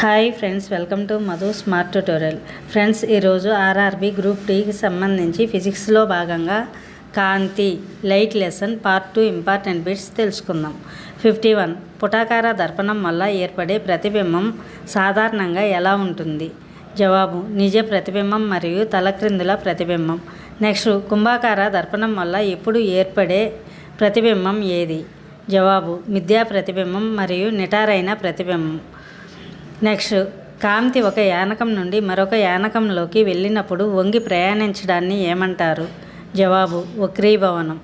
Hi friends, welcome to Madhu smart tutorial. Friends, ఈరోజు RRB group టీకి సంబంధించి ఫిజిక్స్లో భాగంగా కాంతి light lesson part 2 important bits తెలుసుకుందాం. 51. పుటాకార దర్పణం వల్ల ఏర్పడే ప్రతిబింబం సాధారణంగా ఎలా ఉంటుంది? జవాబు: నిజ ప్రతిబింబం మరియు తలక్రిందుల ప్రతిబింబం. నెక్స్ట్, కుంభాకార దర్పణం వల్ల ఎప్పుడు ఏర్పడే ప్రతిబింబం ఏది? జవాబు: మిథ్యా ప్రతిబింబం మరియు నిటారైన ప్రతిబింబం. నెక్స్ట్, కాంతి ఒక యానకం నుండి మరొక యానకంలోకి వెళ్ళినప్పుడు వంగి ప్రయాణించడాన్ని ఏమంటారు? జవాబు: వక్రీభవనం.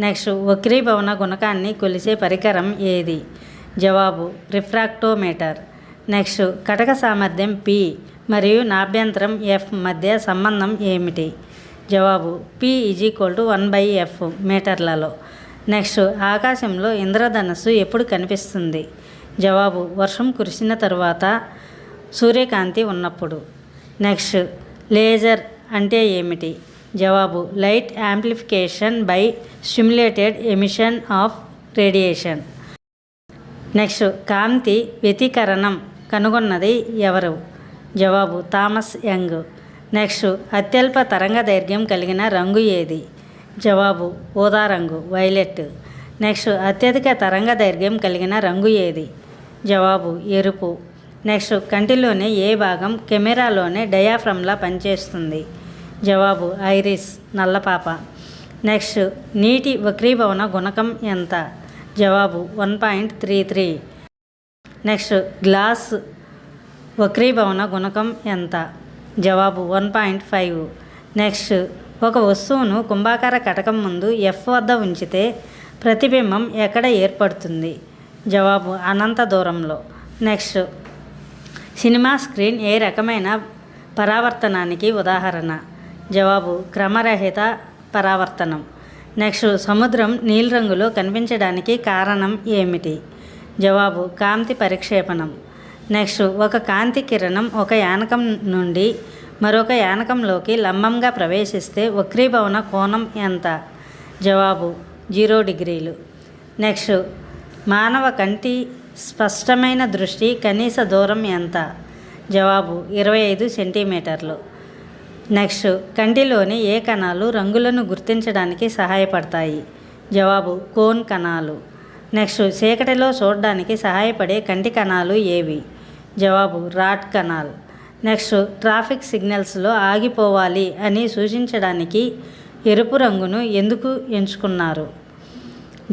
నెక్స్ట్, వక్రీభవన గుణకాన్ని కొలిసే పరికరం ఏది? జవాబు: రిఫ్రాక్టోమీటర్. నెక్స్ట్, కటక సామర్థ్యం P మరియు నాభ్యంతరం F మధ్య సంబంధం ఏమిటి? జవాబు: P = 1/F మీటర్లలో. నెక్స్ట్, ఆకాశంలో ఇంద్రధనుస్సు ఎప్పుడు కనిపిస్తుంది? జవాబు: వర్షం కురిసిన తరువాత, సూర్యకాంతి ఉన్నప్పుడు. నెక్స్ట్, లేజర్ అంటే ఏమిటి? జవాబు: light amplification by stimulated emission of radiation. Next, కాంతి వ్యతికరణం కనుగొన్నది ఎవరు? జవాబు: థామస్ యంగ్. నెక్స్ట్, అత్యల్ప తరంగ దైర్ఘ్యం కలిగిన రంగు ఏది? జవాబు: ఊదా రంగు, వైలెట్. నెక్స్ట్, అత్యధిక తరంగ దైర్ఘ్యం కలిగిన రంగు ఏది? జవాబు: ఎరుపు. నెక్స్ట్, కంటిలోని ఏ భాగం కెమెరాలోనే డయాఫ్రమ్లా పనిచేస్తుంది? జవాబు: ఐరిస్, నల్లపాప. నెక్స్ట్, నీటి వక్రీభవన గుణకం ఎంత? జవాబు: 1.33. నెక్స్ట్, గ్లాస్ వక్రీభవన గుణకం ఎంత? జవాబు: 1.5. నెక్స్ట్, ఒక వస్తువును కుంభాకార కటకం ముందు F వద్ద ఉంచితే ప్రతిబింబం ఎక్కడ ఏర్పడుతుంది? జవాబు: అనంత దూరంలో. నెక్స్ట్, సినిమా స్క్రీన్ ఏ రకమైన పరావర్తనానికి ఉదాహరణ? జవాబు: క్రమరహిత పరావర్తనం. నెక్స్ట్, సముద్రం నీలిరంగులో కనిపించడానికి కారణం ఏమిటి? జవాబు: కాంతి పరిక్షేపణం. నెక్స్ట్, ఒక కాంతి కిరణం ఒక యానకం నుండి మరొక యానకంలోకి లంబంగా ప్రవేశిస్తే వక్రీభవన కోణం ఎంత? జవాబు: 0 డిగ్రీలు. నెక్స్ట్, మానవ కంటి స్పష్టమైన దృష్టి కనీస దూరం ఎంత? జవాబు: 25 సెంటీమీటర్లు. నెక్స్ట్, కంటిలోని ఏ కణాలు రంగులను గుర్తించడానికి సహాయపడతాయి? జవాబు: కోన్ కణాలు. నెక్స్ట్, చీకటిలో చూడడానికి సహాయపడే కంటి కణాలు ఏవి? జవాబు: రాట్ కణాల్. నెక్స్ట్, ట్రాఫిక్ సిగ్నల్స్లో ఆగిపోవాలి అని సూచించడానికి ఎరుపు రంగును ఎందుకు ఎంచుకున్నారు?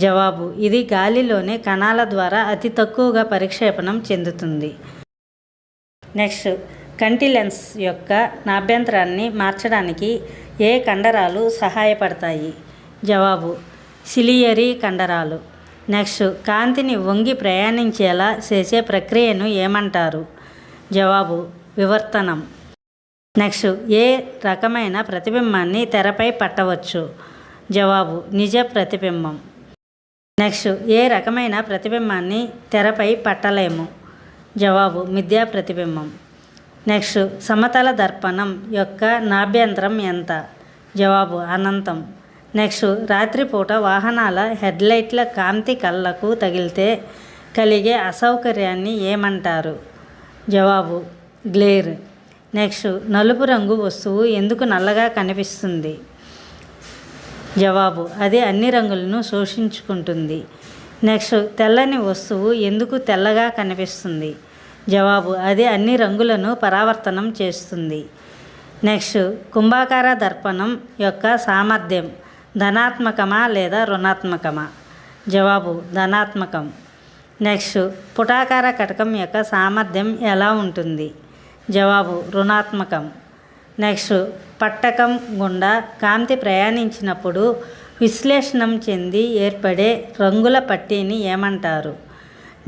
జవాబు: ఇది గాలిలోని కణాల ద్వారా అతి తక్కువగా పరిక్షేపణం చెందుతుంది. నెక్స్ట్, కంటి లెన్స్ యొక్క నాభ్యంతరాన్ని మార్చడానికి ఏ కండరాలు సహాయపడతాయి? జవాబు: సిలియరీ కండరాలు. నెక్స్ట్, కాంతిని వంగి ప్రయాణించేలా చేసే ప్రక్రియను ఏమంటారు? జవాబు: వివర్తనం. నెక్స్ట్, ఏ రకమైన ప్రతిబింబాన్ని తెరపై పట్టవచ్చు? జవాబు: నిజ ప్రతిబింబం. నెక్స్ట్, ఏ రకమైన ప్రతిబింబాన్ని తెరపై పట్టలేము? జవాబు: మిథ్యా ప్రతిబింబం. నెక్స్ట్, సమతల దర్పణం యొక్క నాభ్యంతరం ఎంత? జవాబు: అనంతం. నెక్స్ట్, రాత్రిపూట వాహనాల హెడ్లైట్ల కాంతి కళ్ళకు తగిలితే కలిగే అసౌకర్యాన్ని ఏమంటారు? జవాబు: గ్లేర్. నెక్స్ట్, నలుపు రంగు వస్తువు ఎందుకు నల్లగా కనిపిస్తుంది? జవాబు: అది అన్ని రంగులను శోషించుకుంటుంది. నెక్స్ట్, తెల్లని వస్తువు ఎందుకు తెల్లగా కనిపిస్తుంది? జవాబు: అది అన్ని రంగులను పరావర్తనం చేస్తుంది. నెక్స్ట్, కుంభాకార దర్పణం యొక్క సామర్థ్యం ధనాత్మకమా లేదా రుణాత్మకమా? జవాబు: ధనాత్మకం. నెక్స్ట్, పుటాకార కటకం యొక్క సామర్థ్యం ఎలా ఉంటుంది? జవాబు: రుణాత్మకం. నెక్స్ట్, పట్టకం గుండా కాంతి ప్రయాణించినప్పుడు విశ్లేషణం చెంది ఏర్పడే రంగుల పట్టీని ఏమంటారు?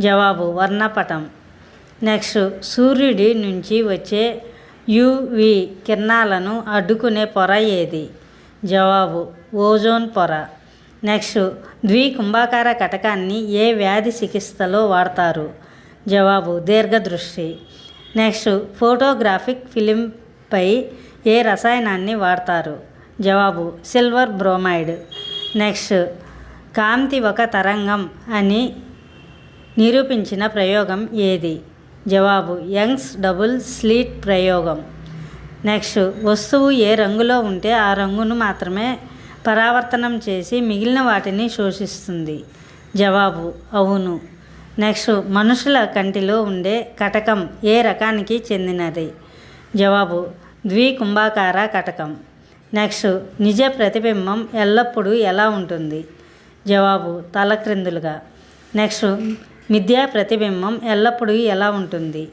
జవాబు: వర్ణపటం. నెక్స్ట్, సూర్యుడి నుంచి వచ్చే UV కిరణాలను అడ్డుకునే పొర ఏది? జవాబు: ఓజోన్ పొర. నెక్స్ట్, ద్వికుంభాకార కటకాన్ని ఏ వ్యాధి చికిత్సలో వాడతారు? జవాబు: దీర్ఘదృష్టి. నెక్స్ట్, ఫోటోగ్రాఫిక్ ఫిలింపై ఏ రసాయనాన్ని వాడతారు? జవాబు: సిల్వర్ బ్రోమైడ్. నెక్స్ట్, కాంతి ఒక తరంగం అని నిరూపించిన ప్రయోగం ఏది? జవాబు యంగ్స్ డబుల్ స్లిట్ ప్రయోగం. నెక్స్ట్, వస్తువు ఏ రంగులో ఉంటే ఆ రంగును మాత్రమే పరావర్తనం చేసి మిగిలిన వాటిని శోషిస్తుంది. జవాబు అవును. నెక్స్ట్, మనుషుల కంటిలో ఉండే కటకం ఏ రకానికి చెందినది? జవాబు ద్వికుంభాకార కటకం. నెక్స్ట్, నిజ ప్రతిబింబం ఎల్లప్పుడూ ఎలా ఉంటుంది? జవాబు తలక్రిందులుగా. నెక్స్ట్, మిథ్యా ప్రతిబింబం ఎల్లప్పుడూ ఎలా ఉంటుంది?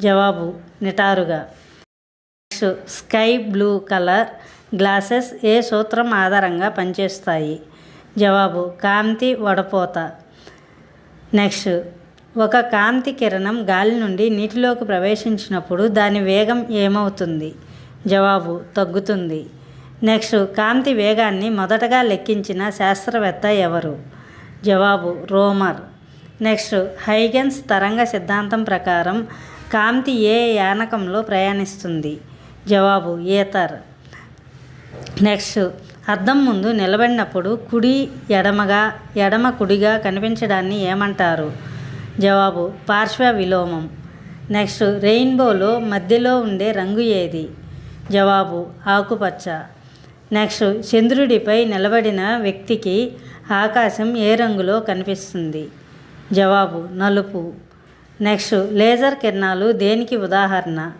జవాబు నిటారుగా. Next, sky blue colour glasses ఏ సూత్రం ఆధారంగా పనిచేస్తాయి? జవాబు కాంతి వడపోత. నెక్స్ట్, ఒక కాంతి కిరణం గాలి నుండి నీటిలోకి ప్రవేశించినప్పుడు దాని వేగం ఏమవుతుంది? జవాబు తగ్గుతుంది. నెక్స్ట్, కాంతి వేగాన్ని మొదటగా లెక్కించిన శాస్త్రవేత్త ఎవరు? జవాబు రోమర్. నెక్స్ట్, హైగెన్స్ తరంగ సిద్ధాంతం ప్రకారం కాంతి ఏ యానకంలో ప్రయాణిస్తుంది? జవాబు ఈథర్. నెక్స్ట్, అద్దం ముందు నిలబడినప్పుడు కుడి ఎడమగా ఎడమ కుడిగా కనిపించడాన్ని ఏమంటారు? జవాబు పార్శ్వ విలోమం. నెక్స్ట్, రెయిన్బోలో మధ్యలో ఉండే రంగు ఏది? జవాబు ఆకుపచ్చ. నెక్స్ట్, చంద్రుడిపై నిలబడిన వ్యక్తికి ఆకాశం ఏ రంగులో కనిపిస్తుంది? జవాబు నలుపు. నెక్స్ట్, లేజర్ కిరణాలు దేనికి ఉదాహరణ?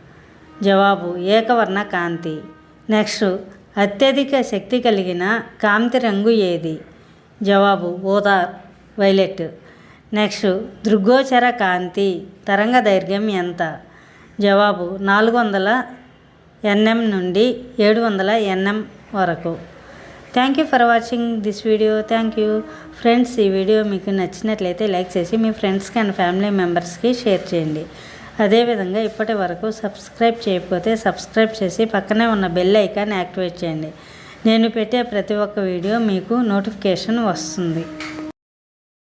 జవాబు ఏకవర్ణ కాంతి. నెక్స్ట్, అత్యధిక శక్తి కలిగిన కాంతి రంగు ఏది? జవాబు ఊదా వైలెట్. నెక్స్ట్, దృగ్గోచర కాంతి తరంగ దైర్ఘ్యం ఎంత? జవాబు 400 nm నుండి 700 nm వరకు. Thank you for watching this video. Thank you friends. ఈ వీడియో మీకు నచ్చినట్లయితే లైక్ చేసి మీ ఫ్రెండ్స్కి అండ్ ఫ్యామిలీ మెంబర్స్కి షేర్ చేయండి. అదేవిధంగా ఇప్పటి వరకు సబ్స్క్రైబ్ చేయకపోతే సబ్స్క్రైబ్ చేసి పక్కనే ఉన్న బెల్ ఐకాన్ యాక్టివేట్ చేయండి. నేను పెట్టే ప్రతి ఒక్క వీడియో మీకు నోటిఫికేషన్ వస్తుంది.